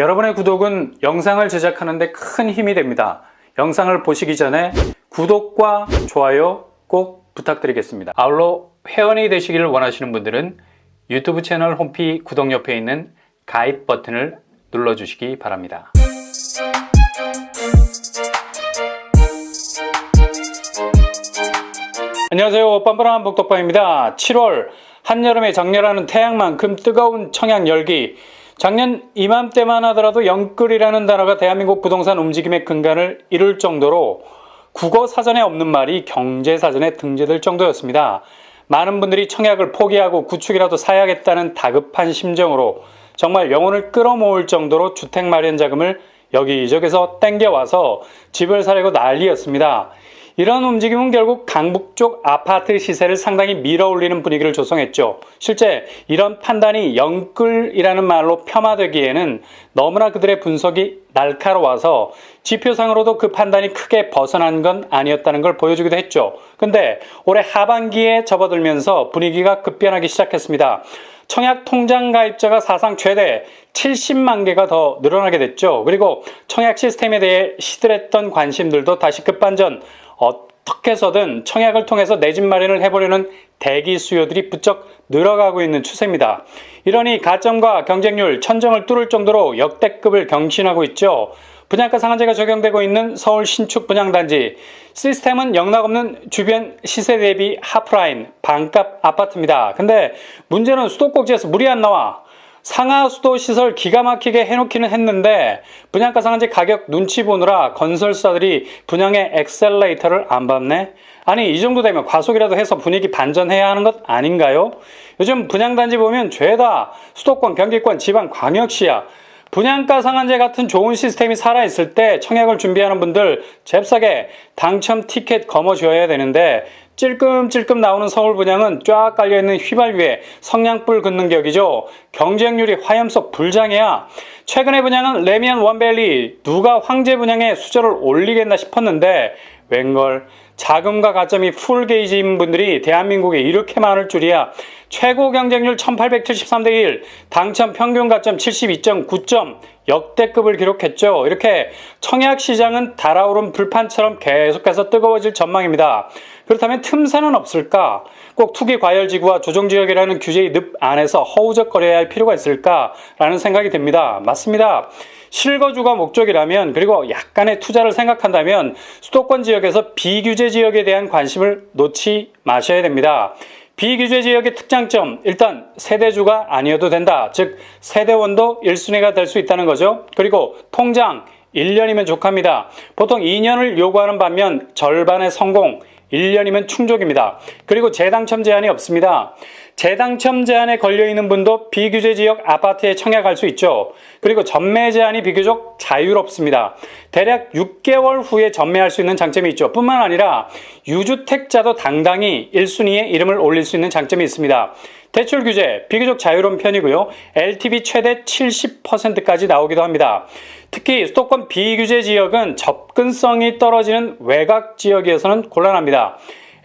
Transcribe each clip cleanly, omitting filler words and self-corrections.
여러분의 구독은 영상을 제작하는 데 큰 힘이 됩니다. 영상을 보시기 전에 구독과 좋아요 꼭 부탁드리겠습니다. 아울러 회원이 되시기를 원하시는 분들은 유튜브 채널 홈피 구독 옆에 있는 가입 버튼을 눌러주시기 바랍니다. 안녕하세요. 뻔뻔한 복덕방입니다. 7월 한여름의 장렬하는 태양만큼 뜨거운 청약 열기. 작년 이맘때만 하더라도 영끌이라는 단어가 대한민국 부동산 움직임의 근간을 이룰 정도로 국어 사전에 없는 말이 경제 사전에 등재될 정도였습니다. 많은 분들이 청약을 포기하고 구축이라도 사야겠다는 다급한 심정으로 정말 영혼을 끌어모을 정도로 주택 마련 자금을 여기저기서 땡겨와서 집을 사려고 난리였습니다. 이런 움직임은 결국 강북 쪽 아파트 시세를 상당히 밀어올리는 분위기를 조성했죠. 실제 이런 판단이 영끌이라는 말로 폄하되기에는 너무나 그들의 분석이 날카로워서 지표상으로도 그 판단이 크게 벗어난 건 아니었다는 걸 보여주기도 했죠. 근데 올해 하반기에 접어들면서 분위기가 급변하기 시작했습니다. 청약 통장 가입자가 사상 최대 70만 개가 더 늘어나게 됐죠. 그리고 청약 시스템에 대해 시들했던 관심들도 다시 급반전, 어떻게 해서든 청약을 통해서 내 집 마련을 해보려는 대기 수요들이 부쩍 늘어가고 있는 추세입니다. 이러니 가점과 경쟁률 천정을 뚫을 정도로 역대급을 경신하고 있죠. 분양가 상한제가 적용되고 있는 서울 신축 분양단지. 시스템은 영락없는 주변 시세 대비 하프라인, 반값 아파트입니다. 근데 문제는 수도꼭지에서 물이 안 나와. 상하수도 시설 기가 막히게 해놓기는 했는데 분양가 상한제 가격 눈치 보느라 건설사들이 분양의 엑셀레이터를 안 밟네? 아니, 이 정도 되면 과속이라도 해서 분위기 반전해야 하는 것 아닌가요? 요즘 분양단지 보면 죄다 수도권, 경기권, 지방, 광역시야. 분양가 상한제 같은 좋은 시스템이 살아있을 때 청약을 준비하는 분들 잽싸게 당첨 티켓 거머쥐어야 되는데 찔끔찔끔 나오는 서울 분양은 쫙 깔려있는 휘발유에 성냥불 긋는 격이죠. 경쟁률이 화염 속 불장이야. 최근의 분양은 레미안 원밸리, 누가 황제 분양에 수저를 올리겠나 싶었는데 웬걸 자금과 가점이 풀게이지인 분들이 대한민국에 이렇게 많을 줄이야. 최고 경쟁률 1873대 1, 당첨 평균 가점 72.9점, 역대급을 기록했죠. 이렇게 청약 시장은 달아오른 불판처럼 계속해서 뜨거워질 전망입니다. 그렇다면 틈새는 없을까? 꼭 투기 과열지구와 조정지역이라는 규제의 늪 안에서 허우적거려야 할 필요가 있을까라는 생각이 듭니다. 맞습니다. 실거주가 목적이라면, 그리고 약간의 투자를 생각한다면 수도권 지역에서 비규제 지역에 대한 관심을 놓지 마셔야 됩니다. 비규제 지역의 특장점, 일단 세대주가 아니어도 된다. 즉 세대원도 1순위가 될 수 있다는 거죠. 그리고 통장 1년이면 족합니다. 보통 2년을 요구하는 반면 절반의 성공, 1년이면 충족입니다. 그리고 재당첨 제한이 없습니다. 재당첨 제한에 걸려있는 분도 비규제 지역 아파트에 청약할 수 있죠. 그리고 전매 제한이 비교적 자유롭습니다. 대략 6개월 후에 전매할 수 있는 장점이 있죠. 뿐만 아니라 유주택자도 당당히 1순위에 이름을 올릴 수 있는 장점이 있습니다. 대출 규제 비교적 자유로운 편이고요. LTV 최대 70%까지 나오기도 합니다. 특히 수도권 비규제 지역은 접근성이 떨어지는 외곽 지역에서는 곤란합니다.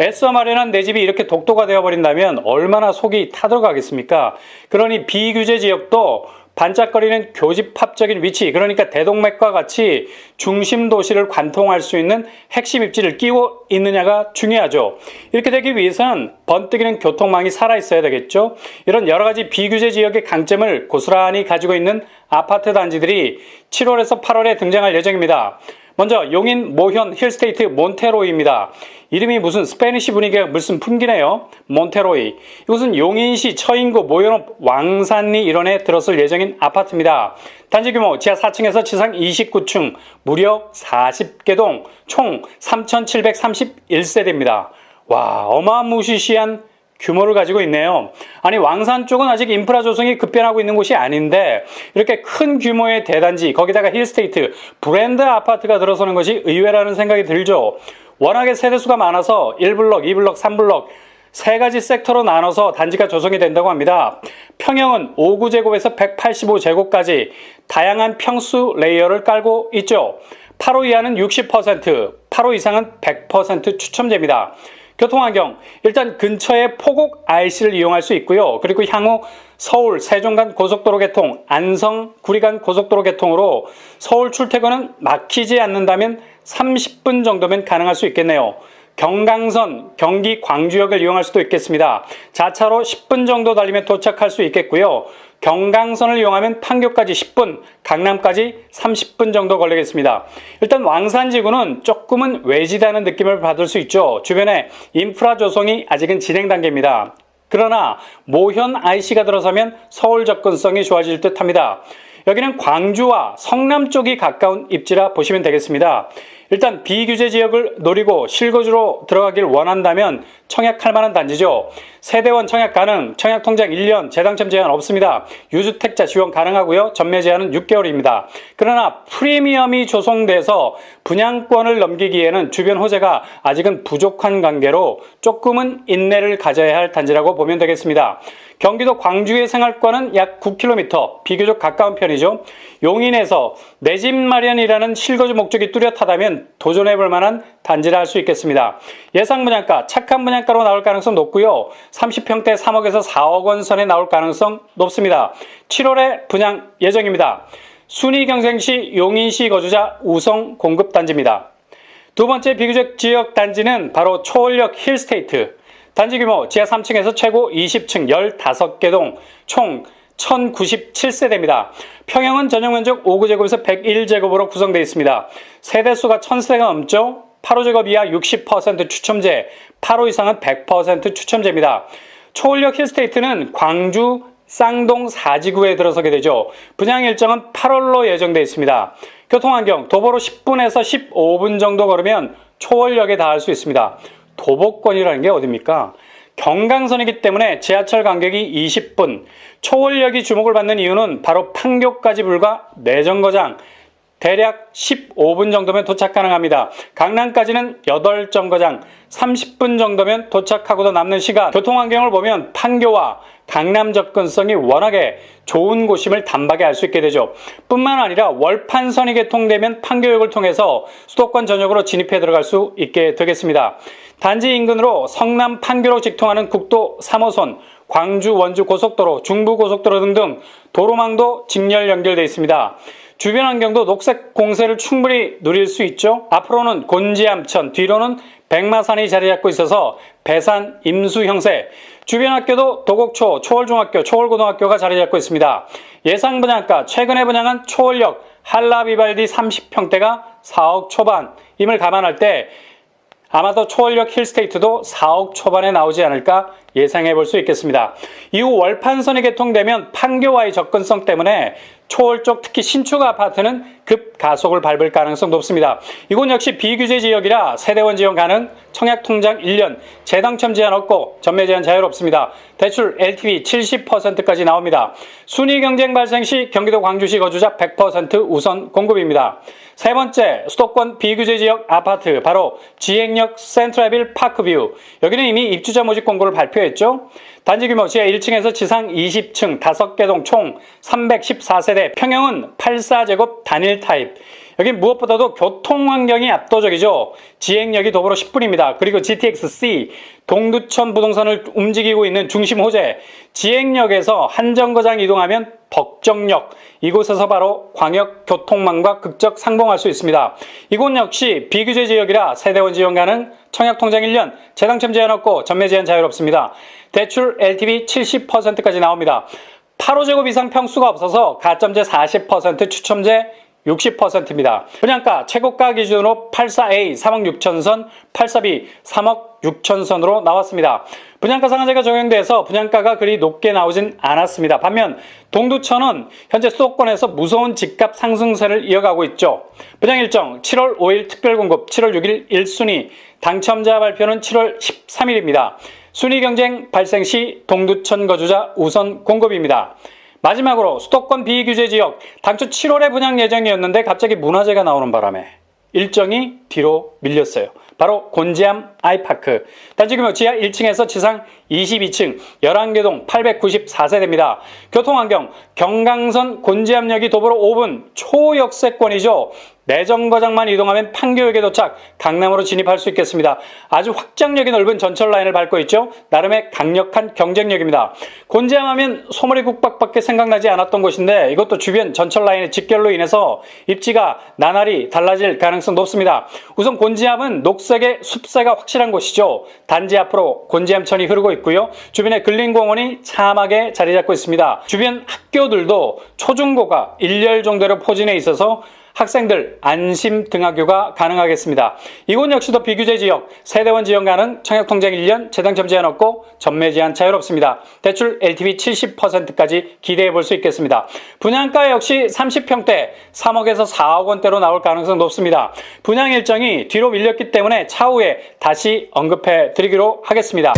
애써 마련한 내 집이 이렇게 독도가 되어버린다면 얼마나 속이 타들어가겠습니까? 그러니 비규제 지역도 반짝거리는 교집합적인 위치, 그러니까 대동맥과 같이 중심 도시를 관통할 수 있는 핵심 입지를 끼고 있느냐가 중요하죠. 이렇게 되기 위해서는 번뜩이는 교통망이 살아있어야 되겠죠. 이런 여러 가지 비규제 지역의 강점을 고스란히 가지고 있는 아파트 단지들이 7월에서 8월에 등장할 예정입니다. 먼저 용인 모현 힐스테이트 몬테로이입니다. 이름이 무슨 스페니시 분위기가 무슨 풍기네요. 몬테로이. 이곳은 용인시 처인구 모현읍 왕산리 일원에 들어설 예정인 아파트입니다. 단지 규모 지하 4층에서 지상 29층, 무려 40개 동, 총 3,731세대입니다. 와, 어마무시시한 규모를 가지고 있네요. 아니, 왕산 쪽은 아직 인프라 조성이 급변하고 있는 곳이 아닌데 이렇게 큰 규모의 대단지, 거기다가 힐스테이트, 브랜드 아파트가 들어서는 것이 의외라는 생각이 들죠. 워낙에 세대수가 많아서 1블럭, 2블럭, 3블럭 세 가지 섹터로 나눠서 단지가 조성이 된다고 합니다. 평형은 59제곱에서 185제곱까지 다양한 평수 레이어를 깔고 있죠. 8호 이하는 60%, 8호 이상은 100% 추첨제입니다. 교통환경, 일단 근처에 포곡 IC를 이용할 수 있고요. 그리고 향후 서울 세종 간 고속도로 개통, 안성 구리 간 고속도로 개통으로 서울 출퇴근은 막히지 않는다면 30분 정도면 가능할 수 있겠네요. 경강선, 경기 광주역을 이용할 수도 있겠습니다. 자차로 10분 정도 달리면 도착할 수 있겠고요. 경강선을 이용하면 판교까지 10분, 강남까지 30분 정도 걸리겠습니다. 일단 왕산지구는 조금은 외지다는 느낌을 받을 수 있죠. 주변에 인프라 조성이 아직은 진행 단계입니다. 그러나 모현 IC가 들어서면 서울 접근성이 좋아질 듯 합니다. 여기는 광주와 성남 쪽이 가까운 입지라 보시면 되겠습니다. 일단 비규제 지역을 노리고 실거주로 들어가길 원한다면 청약할 만한 단지죠. 세대원 청약 가능, 청약 통장 1년, 재당첨 제한 없습니다. 유주택자 지원 가능하고요. 전매 제한은 6개월입니다. 그러나 프리미엄이 조성돼서 분양권을 넘기기에는 주변 호재가 아직은 부족한 관계로 조금은 인내를 가져야 할 단지라고 보면 되겠습니다. 경기도 광주의 생활권은 약 9km, 비교적 가까운 편이죠. 용인에서 내 집 마련이라는 실거주 목적이 뚜렷하다면 도전해볼 만한 단지라 할 수 있겠습니다. 예상 분양가, 착한 분양가로 나올 가능성 높고요. 30평대 3억에서 4억 원 선에 나올 가능성 높습니다. 7월에 분양 예정입니다. 순위 경쟁 시 용인시 거주자 우선 공급 단지입니다. 두 번째 비교적 지역 단지는 바로 초월역 힐스테이트. 단지 규모 지하 3층에서 최고 20층 15개 동 총 1097세대입니다. 평형은 전용 면적 5구제곱에서 101제곱으로 구성되어 있습니다. 세대수가 1000세대가 넘죠. 8호제곱 이하 60% 추첨제, 8호 이상은 100% 추첨제입니다. 초월역 힐스테이트는 광주 쌍동 4지구에 들어서게 되죠. 분양 일정은 8월로 예정되어 있습니다. 교통환경, 도보로 10분에서 15분 정도 걸으면 초월역에 닿을 수 있습니다. 도보권이라는 게 어딥니까? 경강선이기 때문에 지하철 간격이 20분, 초월역이 주목을 받는 이유는 바로 판교까지 불과 4정거장, 대략 15분 정도면 도착 가능합니다. 강남까지는 8정거장, 30분 정도면 도착하고도 남는 시간. 교통환경을 보면 판교와 강남 접근성이 워낙에 좋은 곳임을 단박에 알 수 있게 되죠. 뿐만 아니라 월판선이 개통되면 판교역을 통해서 수도권 전역으로 진입해 들어갈 수 있게 되겠습니다. 단지 인근으로 성남 판교로 직통하는 국도 3호선, 광주 원주 고속도로, 중부 고속도로 등등 도로망도 직렬 연결되어 있습니다. 주변 환경도 녹색 공세를 충분히 누릴 수 있죠. 앞으로는 곤지암천, 뒤로는 백마산이 자리 잡고 있어서 배산, 임수 형세, 주변 학교도 도곡초, 초월중학교, 초월고등학교가 자리 잡고 있습니다. 예상 분양가, 최근에 분양한 초월역 한라비발디 30평대가 4억 초반임을 감안할 때 아마도 초월역 힐스테이트도 4억 초반에 나오지 않을까 예상해 볼 수 있겠습니다. 이후 월판선이 개통되면 판교와의 접근성 때문에 초월 쪽 특히 신축 아파트는 급 가속을 밟을 가능성 높습니다. 이곳 역시 비규제 지역이라 세대원 지원 가능, 청약 통장 1년, 재당첨 제한 없고 전매 제한 자유롭습니다. 대출 LTV 70%까지 나옵니다. 순위 경쟁 발생 시 경기도 광주시 거주자 100% 우선 공급입니다. 세 번째, 수도권 비규제 지역 아파트, 바로 지행역 센트라빌 파크뷰. 여기는 이미 입주자 모집 공고를 발표했죠. 단지 규모 지하 1층에서 지상 20층 5개 동 총 314세대, 평형은 84제곱 단일 타입. 여기 무엇보다도 교통 환경이 압도적이죠. 지행역이 도보로 10분입니다. 그리고 GTX-C, 동두천 부동산을 움직이고 있는 중심 호재, 지행역에서 한 정거장 이동하면 덕정역, 이곳에서 바로 광역 교통망과 극적 상봉할 수 있습니다. 이곳 역시 비규제 지역이라 세대원 지원 가능, 청약 통장 1년, 재당첨 제한 없고 전매 제한 자유롭습니다. 대출 LTV 70%까지 나옵니다. 8호제곱 이상 평수가 없어서 가점제 40%, 추첨제 60%입니다. 분양가 최고가 기준으로 84A 3억 6천선, 84B 3억 6천선으로 나왔습니다. 분양가 상한제가 적용돼서 분양가가 그리 높게 나오진 않았습니다. 반면 동두천은 현재 수도권에서 무서운 집값 상승세를 이어가고 있죠. 분양 일정 7월 5일 특별공급, 7월 6일 1순위, 당첨자 발표는 7월 13일입니다. 순위 경쟁 발생 시 동두천 거주자 우선 공급입니다. 마지막으로 수도권 비규제 지역, 당초 7월에 분양 예정이었는데 갑자기 문화재가 나오는 바람에 일정이 뒤로 밀렸어요. 바로 곤지암 아이파크. 단지 규모 지하 1층에서 지상 22층 11개 동 894세대입니다. 교통환경 경강선 곤지암역이 도보로 5분 초역세권이죠. 내정거장만 이동하면 판교역에 도착, 강남으로 진입할 수 있겠습니다. 아주 확장력이 넓은 전철 라인을 밟고 있죠. 나름의 강력한 경쟁력입니다. 곤지암 하면 소머리국밥밖에 생각나지 않았던 곳인데 이것도 주변 전철 라인의 직결로 인해서 입지가 나날이 달라질 가능성 높습니다. 우선 곤지암은 녹색의 숲새가 확실한 곳이죠. 단지 앞으로 곤지암천이 흐르고 있고요. 주변에 근린공원이 참하게 자리 잡고 있습니다. 주변 학교들도 초중고가 1열 정도로 포진해 있어서 학생들 안심 등하교가 가능하겠습니다. 이곳 역시도 비규제 지역, 세대원 지원 가능, 청약통장 1년, 재당첨 제한 없고 전매 제한 자유롭습니다. 대출 LTV 70%까지 기대해 볼 수 있겠습니다. 분양가 역시 30평대 3억에서 4억 원대로 나올 가능성 높습니다. 분양 일정이 뒤로 밀렸기 때문에 차후에 다시 언급해 드리기로 하겠습니다.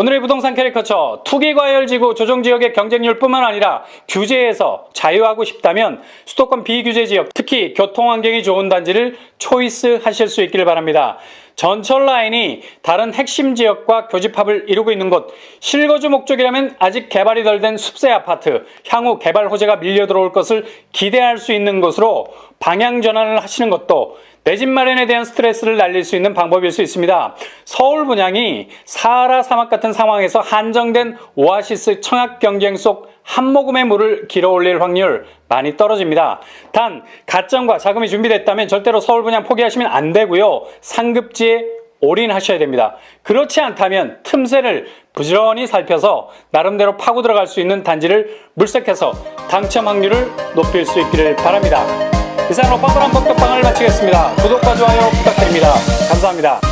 오늘의 부동산 캐리커처, 투기과열지구 조정지역의 경쟁률뿐만 아니라 규제에서 자유하고 싶다면 수도권 비규제 지역, 특히 교통환경이 좋은 단지를 초이스하실 수 있기를 바랍니다. 전철 라인이 다른 핵심 지역과 교집합을 이루고 있는 곳, 실거주 목적이라면 아직 개발이 덜 된 숲새 아파트, 향후 개발 호재가 밀려 들어올 것을 기대할 수 있는 곳으로 방향 전환을 하시는 것도 내 집 마련에 대한 스트레스를 날릴 수 있는 방법일 수 있습니다. 서울 분양이 사하라 사막 같은 상황에서 한정된 오아시스 청약 경쟁 속 한 모금의 물을 길어올릴 확률 많이 떨어집니다. 단 가점과 자금이 준비됐다면 절대로 서울 분양 포기하시면 안 되고요. 상급지에 올인하셔야 됩니다. 그렇지 않다면 틈새를 부지런히 살펴서 나름대로 파고 들어갈 수 있는 단지를 물색해서 당첨 확률을 높일 수 있기를 바랍니다. 이상으로 뻔뻔한 복덕방을 마치겠습니다. 구독과 좋아요 부탁드립니다. 감사합니다.